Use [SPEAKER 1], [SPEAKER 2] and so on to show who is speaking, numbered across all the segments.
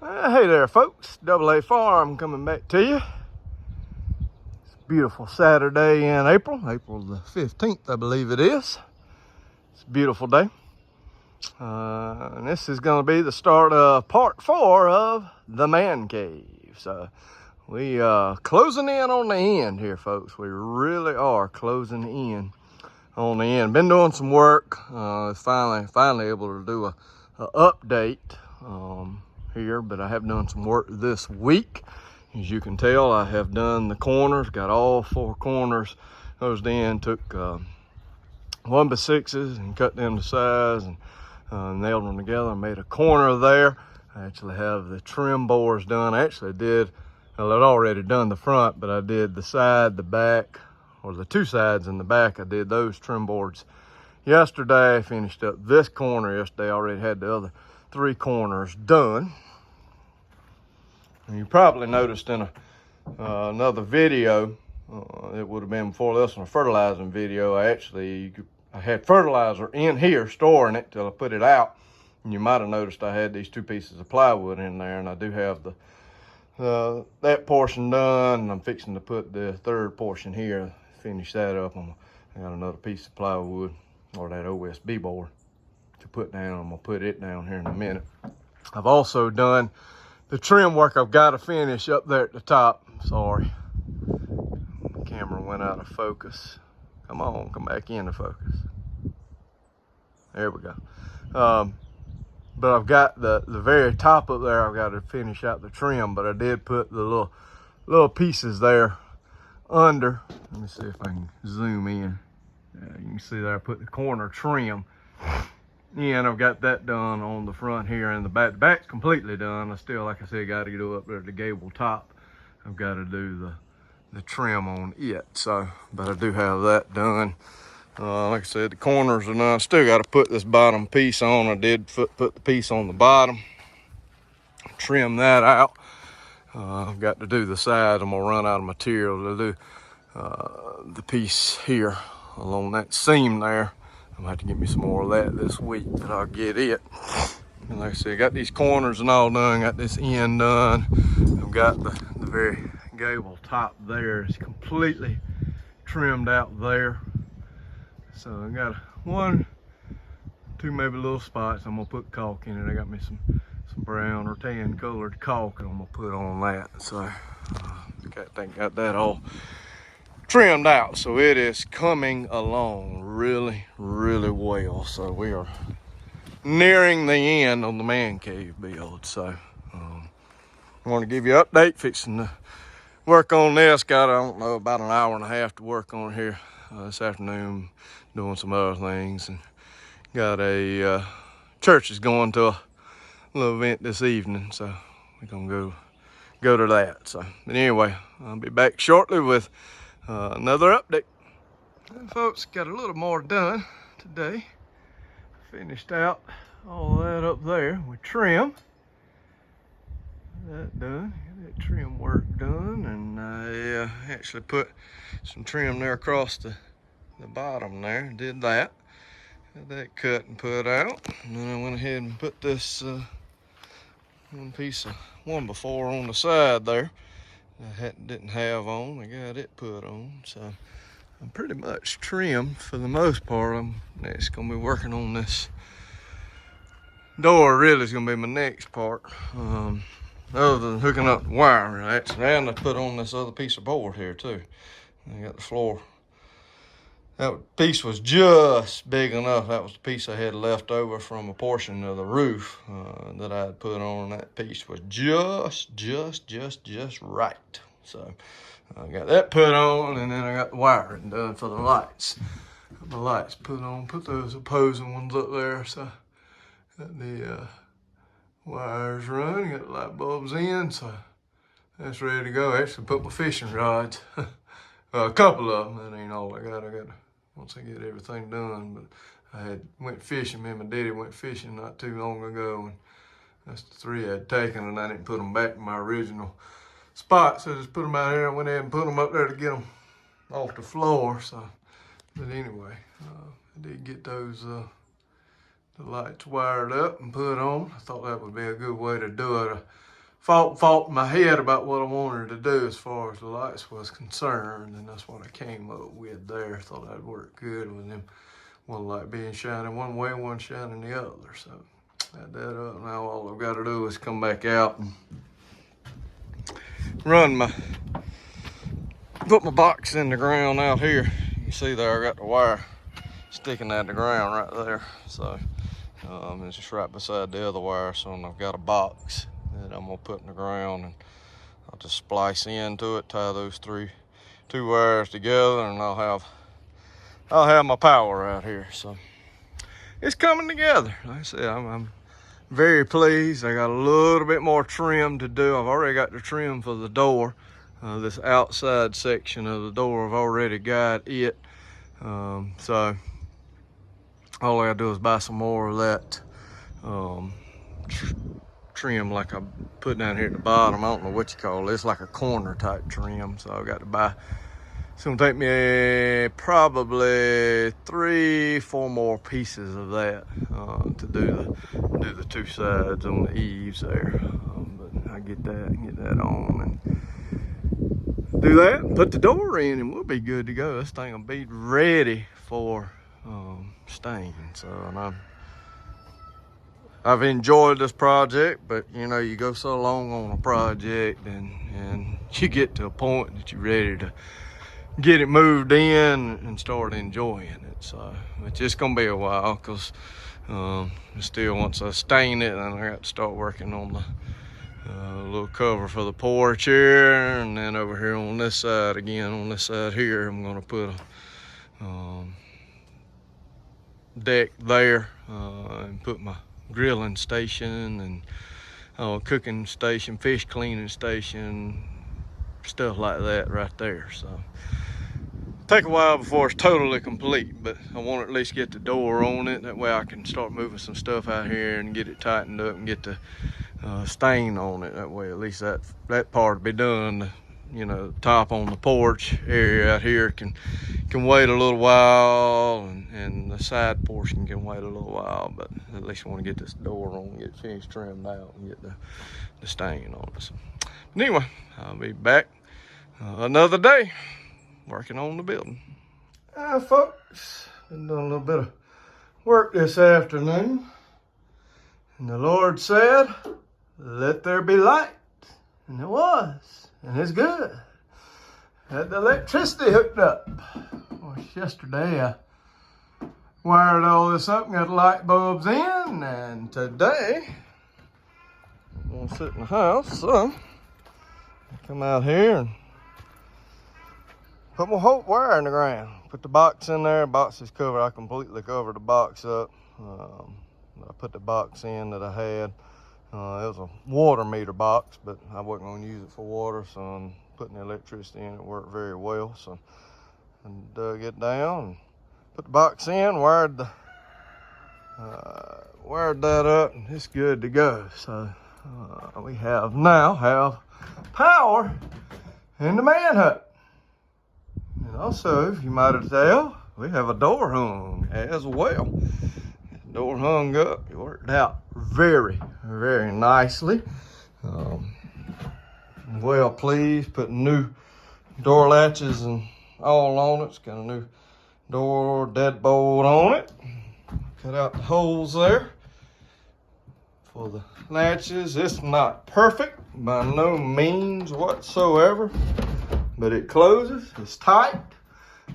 [SPEAKER 1] Hey there, folks. Double A Farm coming back to you. It's a beautiful Saturday in April the 15th, I believe it is. It's a beautiful day. And this is going to be the start of part 4 of the man cave. So we closing in on the end here, folks. We really are closing in on the end. Been doing some work. Finally able to do a update here, but I have done some work this week. As you can tell, I have done the corners, got all 4 corners closed in, took 1x6s and cut them to size and nailed them together and made a corner there. I actually have the trim bores done. I actually did, well, I'd already done the front, but I did the side, the back, or the 2 sides and the back. I did those trim boards yesterday. I finished up this corner yesterday. I already had the other 3 corners done. And you probably noticed in another video, it would have been before this one, a fertilizing video. I had fertilizer in here storing it till I put it out. And you might have noticed I had these 2 pieces of plywood in there, and I do have that portion done. And I'm fixing to put the 3rd portion here, finish that up. I got another piece of plywood, or that OSB board, to put down. I'm gonna put it down here in a minute. I've also done the trim work. I've got to finish up there at the top. Sorry, the camera went out of focus. Come on, come back into focus. There we go. But I've got the very top up there. I've got to finish out the trim, but I did put the little pieces there under. Let me see if I can zoom in. You can see there I put the corner trim. And I've got that done on the front here, and the back. The back's completely done. I still, like I said, got to go up there to the gable top. I've got to do the trim on it. So, but I do have that done. Like I said, the corners are done. I still got to put this bottom piece on. I did put the piece on the bottom, trim that out. I've got to do the sides. I'm gonna run out of material to do the piece here along that seam there. I'm gonna have to get me some more of that this week, but I'll get it. And like I said, I got these corners and all done, got this end done. I've got the very gable top there. It's completely trimmed out there. So I got 1, 2 maybe little spots. I'm gonna put caulk in it. I got me some brown or tan colored caulk I'm gonna put on that. So got that all trimmed out, so it is coming along really well. So we are nearing the end on the man cave build. So I want to give you an update, fixing to work on this. Got, I don't know, about an hour and a half to work on here this afternoon, doing some other things, and got a church is going to a little event this evening, so we're gonna go to that. So, but anyway, I'll be back shortly with another update. And folks, got a little more done today. Finished out all that up there with trim. That done, got that trim work done, and I actually put some trim there across the bottom there. Did that. Got that cut and put out, and then I went ahead and put this one piece of 1x4 on the side there. I didn't have on. I got it put on, so I'm pretty much trimmed for the most part. I'm next gonna be working on this door. Really is gonna be my next part. Other than hooking up the wire, and I put on this other piece of board here too. I got the floor. That piece was just big enough. That was the piece I had left over from a portion of the roof that I had put on. That piece was just right. So I got that put on, and then I got the wiring done for the lights. Got the lights put on, put those opposing ones up there. So got the wires run, got the light bulbs in, so that's ready to go. I actually put my fishing rods, a couple of them. That ain't all I got. Once I get everything done, but I went fishing. Me and my daddy went fishing not too long ago, and that's the 3 I had taken, and I didn't put them back in my original spot, so I just put them out here. I went ahead and put them up there to get them off the floor. So, but anyway, I did get those the lights wired up and put on. I thought that would be a good way to do it. fought in my head about what I wanted to do as far as the lights was concerned, and that's what I came up with there. Thought that'd work good with them. One light being shining one way, one shining the other. So got that up. Now all I've got to do is come back out and put my box in the ground out here. You see there, I got the wire sticking out the ground right there. So it's just right beside the other wire. So I've got a box that I'm gonna put in the ground, and I'll just splice into it, tie those two wires together, and I'll have my power out here. So it's coming together. Like I said, I'm very pleased. I got a little bit more trim to do. I've already got the trim for the door. This outside section of the door, I've already got it. So all I gotta do is buy some more of that trim, like I put down here at the bottom. I don't know what you call it. It's like a corner type trim. So I've got to buy. It's gonna take me probably 3-4 more pieces of that to do the two sides on the eaves there. But I get that on and do that and put the door in, and we'll be good to go. This thing will be ready for stain. So, and I've enjoyed this project, but you know, you go so long on a project and you get to a point that you're ready to get it moved in and start enjoying it. So it's just gonna be a while, because still, once I stain it, then I got to start working on the little cover for the porch here, and then over here on this side again, on this side here, I'm gonna put a deck there and put my grilling station and cooking station, fish cleaning station, stuff like that right there. So take a while before it's totally complete, but I want to at least get the door on it. That way I can start moving some stuff out here and get it tightened up and get the stain on it. That way at least that part will be done. You know, top on the porch area out here can wait a little while, and the side portion can wait a little while, but at least I want to get this door on, get finished trimmed out, and get the stain on it. So, but anyway, I'll be back another day working on the building. Folks, been doing a little bit of work this afternoon, and the Lord said, "Let there be light," and it was, and it's good. Had the electricity hooked up. Well, yesterday I wired all this up and got light bulbs in, and today I'm gonna sit in the house, so I come out here and put my whole wire in the ground. Put the box in there. Box is covered. I completely covered the box up. I put the box in that I had. It was a water meter box, but I wasn't going to use it for water, so I'm putting the electricity in. It worked very well. So I dug it down and put the box in, wired that up, and it's good to go. So we now have power in the man hut. And also, you might have tell, we have a door hung as well. The door hung up. It worked out very, very nicely. Well pleased. Put new door latches and all on it. It's got a new door deadbolt on it. Cut out the holes there for the latches. It's not perfect by no means whatsoever, but it closes. It's tight.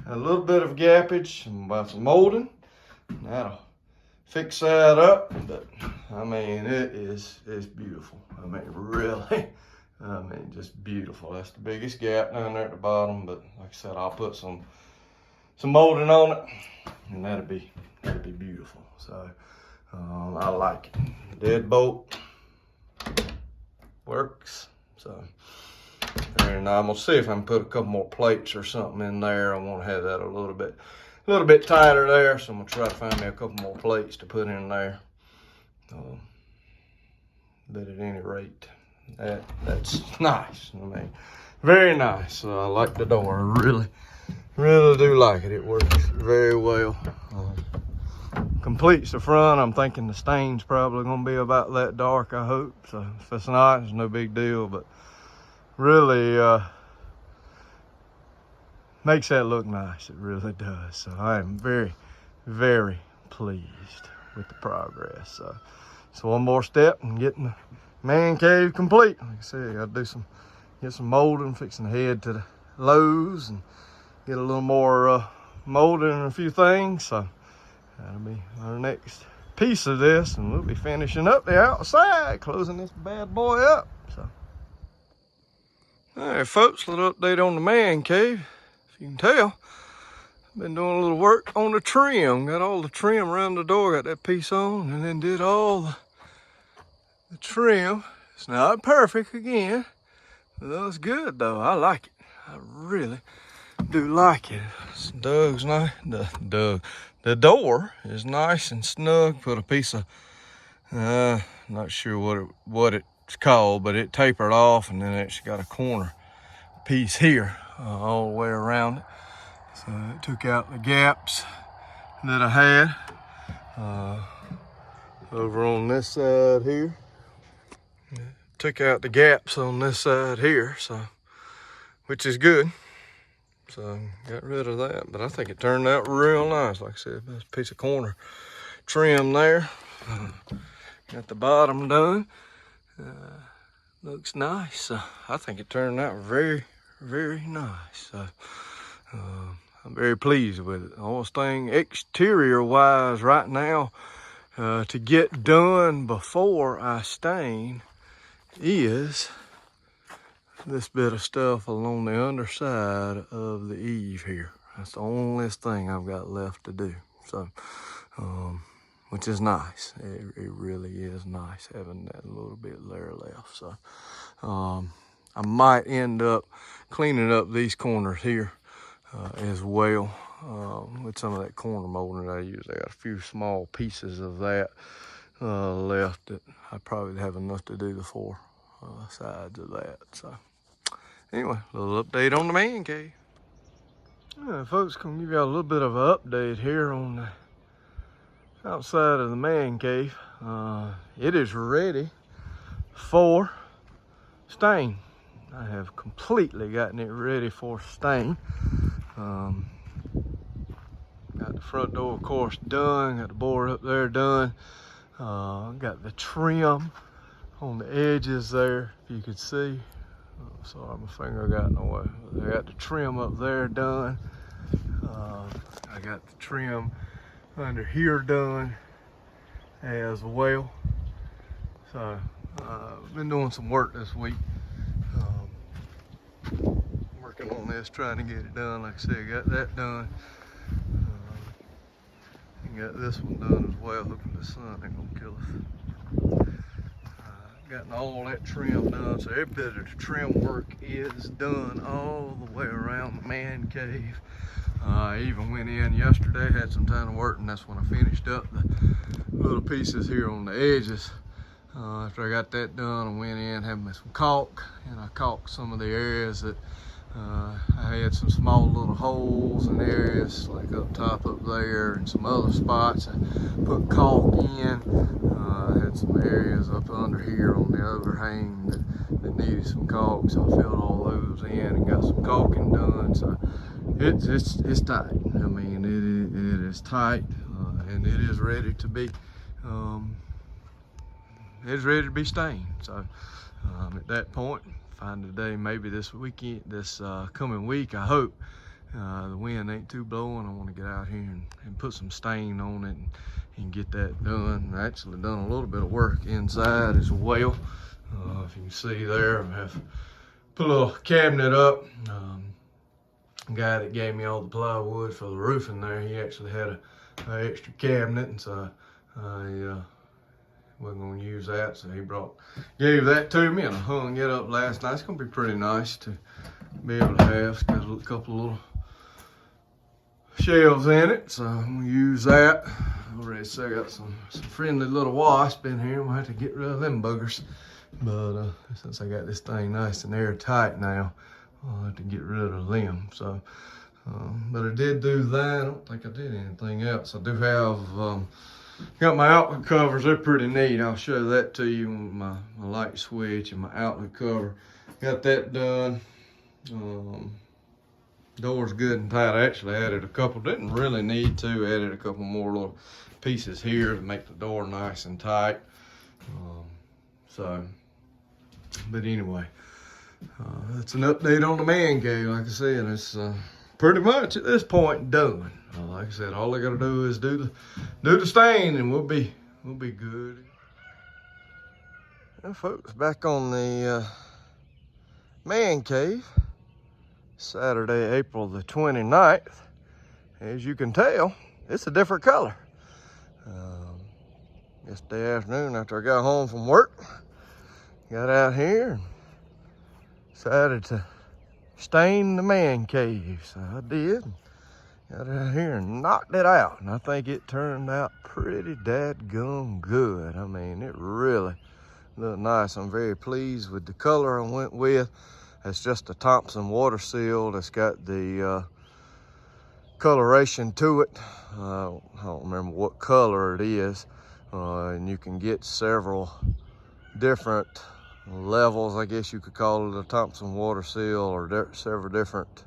[SPEAKER 1] A little bit of gappage by some molding. That'll fix that up, but I mean, it's beautiful. I mean, really, I mean, just beautiful. That's the biggest gap down there at the bottom, but like I said, I'll put some molding on it, and that'll be beautiful. So I like it. Deadbolt works. So, and I'm gonna see if I can put a couple more plates or something in there. I want to have that a little bit tighter there, so I'm gonna try to find me a couple more plates to put in there. But at any rate, that's nice. I mean, very nice. I like the door. I really do like it. It works very well. completes the front. I'm thinking the stain's probably gonna be about that dark, I hope. So if it's not, it's no big deal, but really makes that look nice. It really does. So I am very, very pleased with the progress. So it's one more step in getting the man cave complete. Like I said, I gotta do get some molding, fixing the head to the lows and get a little more molding and a few things. So that'll be our next piece of this, and we'll be finishing up the outside, closing this bad boy up. So, all right, folks, a little update on the man cave. If you can tell, I've been doing a little work on the trim. Got all the trim around the door, got that piece on, and then did all the trim. It's not perfect again, but that was good though. I like it. I really do like it. Doug's nice. The door is nice and snug. Put a piece of not sure what it's called, but it tapered off, and then it's got a corner piece here all the way around it. So it took out the gaps that I had over on this side here. Took out the gaps on this side here, so which is good. So got rid of that, but I think it turned out real nice. Like I said, there's a piece of corner trim there. Got the bottom done. Looks nice. So I think it turned out very, very nice. So I'm very pleased with it. The only thing exterior wise right now to get done before I stain is this bit of stuff along the underside of the eave here. That's the only thing I've got left to do. So, which is nice. It really is nice having that little bit there left. So, I might end up cleaning up these corners here as well with some of that corner molding that I use. I got a few small pieces of that left that I probably have enough to do the four sides of that. So anyway, a little update on the man cave. All right, folks, gonna give you a little bit of an update here on the outside of the man cave. It is ready for stain. I have completely gotten it ready for stain. Got the front door, of course, done. Got the board up there done. Got the trim on the edges there, if you could see. Oh, sorry, my finger got in the way. I got the trim up there done. I got the trim under here done as well. So I've been doing some work this week. Working on this, trying to get it done. Like I said, got that done. And got this one done as well. Hoping the sun ain't gonna kill us. Gotten all that trim done, so every bit of the trim work is done all the way around the man cave. I even went in yesterday, had some time to work, and that's when I finished up the little pieces here on the edges. After I got that done, I went in, had me some caulk, and I caulked some of the areas that I had some small little holes in areas, like up top up there and some other spots. I put caulk in. I had some areas up under here on the overhang that needed some caulk, so I filled all those in and got some caulking done. So it's tight. I mean, it is tight, and it is ready to be stained. So at that point, find a day, maybe this weekend, this coming week, I hope. The wind ain't too blowing. I want to get out here and put some stain on it and get that done. I actually done a little bit of work inside as well. If you can see there, I have put a little cabinet up. The guy that gave me all the plywood for the roofing there, he actually had an extra cabinet, and so I wasn't going to use that, so he gave that to me, and I hung it up last night. It's going to be pretty nice to be able to have. It's got a couple of little shelves in it, so I'm going to use that. I already said I got some friendly little wasps in here. I'm going to have to get rid of them buggers. But since I got this thing nice and airtight now, I'll have to get rid of them. So But I did do that. I don't think I did anything else. I do have, got my outlet covers. They're pretty neat. I'll show that to you with my light switch and my outlet cover. Got that done. Door's good and tight. I actually added a couple, didn't really need to, added a couple more little pieces here to make the door nice and tight. But anyway, that's an update on the man cave. Like I said, it's pretty much at this point done. Like I said, all I gotta do is do the stain and we'll be good. Now folks, back on the man cave. Saturday, April the 29th. As you can tell, it's a different color. Yesterday afternoon after I got home from work, got out here and decided to stain the man cave. So I did. Got out here and knocked it out. And I think it turned out pretty dadgum good. I mean, it really looked nice. I'm very pleased with the color I went with. It's just a Thompson water seal that's got the coloration to it. I don't remember what color it is. And you can get several different levels, I guess you could call it, a Thompson water seal, or several different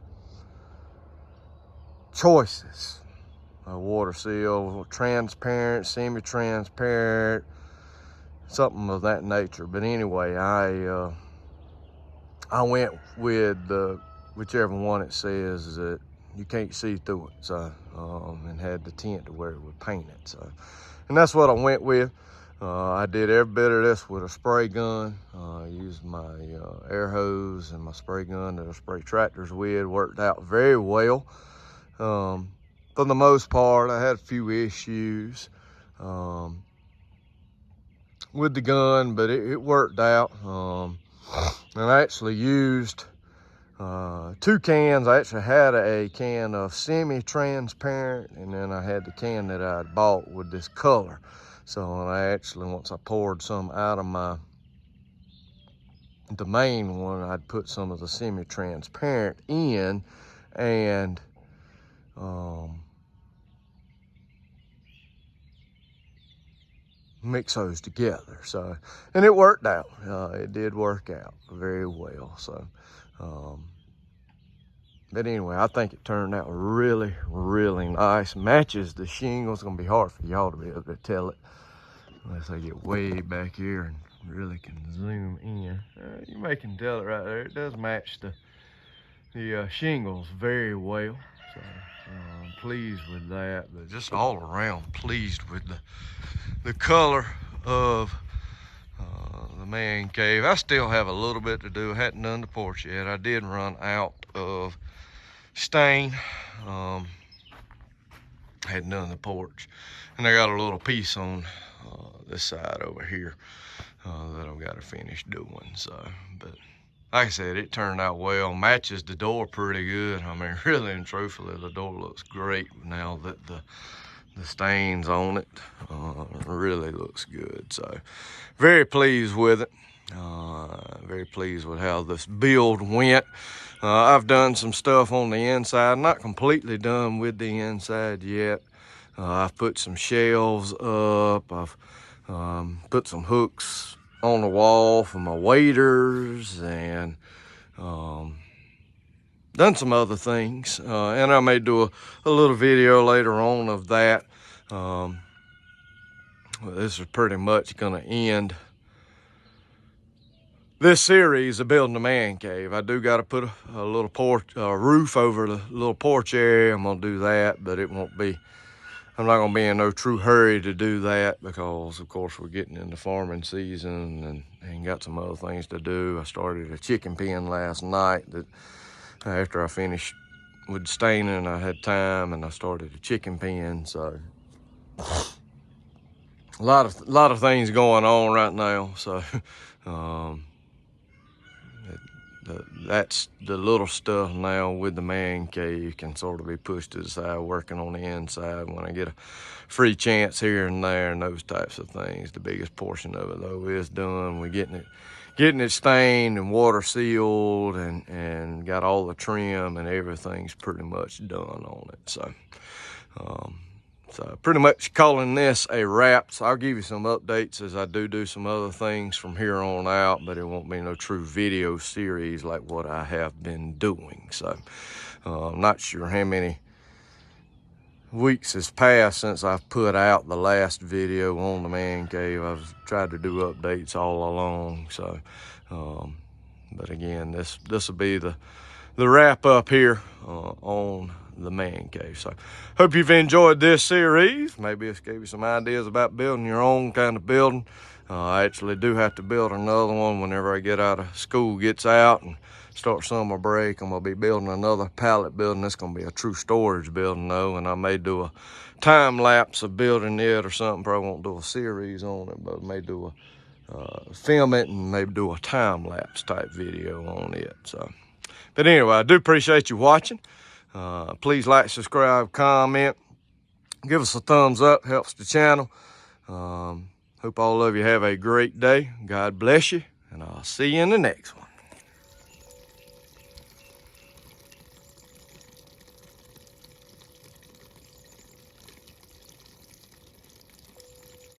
[SPEAKER 1] choices of water seal, transparent, semi-transparent, something of that nature. But anyway, I went with whichever one it says that you can't see through it, so and had the tint to where it would paint it. So, and that's what I went with. I did every bit of this with a spray gun. I used my air hose and my spray gun that I spray tractors with. Worked out very well. For the most part, I had a few issues with the gun, but it worked out. And I actually used 2 cans. I actually had a can of semi-transparent, and then I had the can that I bought with this color. So I actually, once I poured some out of the main one, I'd put some of the semi-transparent in and mix those together. So, and it worked out. It did work out very well. So, but anyway, I think it turned out really, really nice. Matches the shingle. It's gonna be hard for y'all to be able to tell it unless I get way back here and really can zoom in. You may can tell it right there. It does match the shingles very well. So I'm pleased with that. But just all around pleased with the color of the man cave. I still have a little bit to do. I hadn't done the porch yet. I did run out of stain. Hadn't done the porch, and I got a little piece on this side over here that I've got to finish doing. So, but like I said, it turned out well. Matches the door pretty good. I mean, really and truthfully, the door looks great now that the stains on it. Really looks good. So, very pleased with it. Very pleased with how this build went. I've done some stuff on the inside, not completely done with the inside yet. I've put some shelves up. I've put some hooks on the wall for my waders, and done some other things. And I may do a little video later on of that. This is pretty much gonna end this series of building a man cave. I do got to put a little porch, roof over the little porch area. I'm gonna do that, but it won't be, I'm not gonna be in no true hurry to do that because of course we're getting into farming season and got some other things to do. I started a chicken pen last night that after I finished with staining, I had time and I started a chicken pen. So a lot of things going on right now. So that's the little stuff now with the man cave can sort of be pushed to the side, working on the inside when I get a free chance here and there and those types of things. The biggest portion of it though is done. We're getting getting it stained and water sealed and got all the trim and everything's pretty much done on it. So pretty much calling this a wrap. So I'll give you some updates as I do some other things from here on out, but it won't be no true video series like what I have been doing. So I'm not sure how many weeks has passed since I've put out the last video on the man cave. I've tried to do updates all along. So but again, this will be the wrap up here on the man cave. So hope you've enjoyed this series. Maybe it's gave you some ideas about building your own kind of building. I actually do have to build another one whenever I get out of school, gets out and start summer break. I'm gonna be building another pallet building. It's gonna be a true storage building though, and I may do a time lapse of building it or something. Probably won't do a series on it, but may do a film it and maybe do a time lapse type video on it. So but anyway, I do appreciate you watching. Please like, subscribe, comment, give us a thumbs up, helps the channel. Hope all of you have a great day. God bless you, and I'll see you in the next one.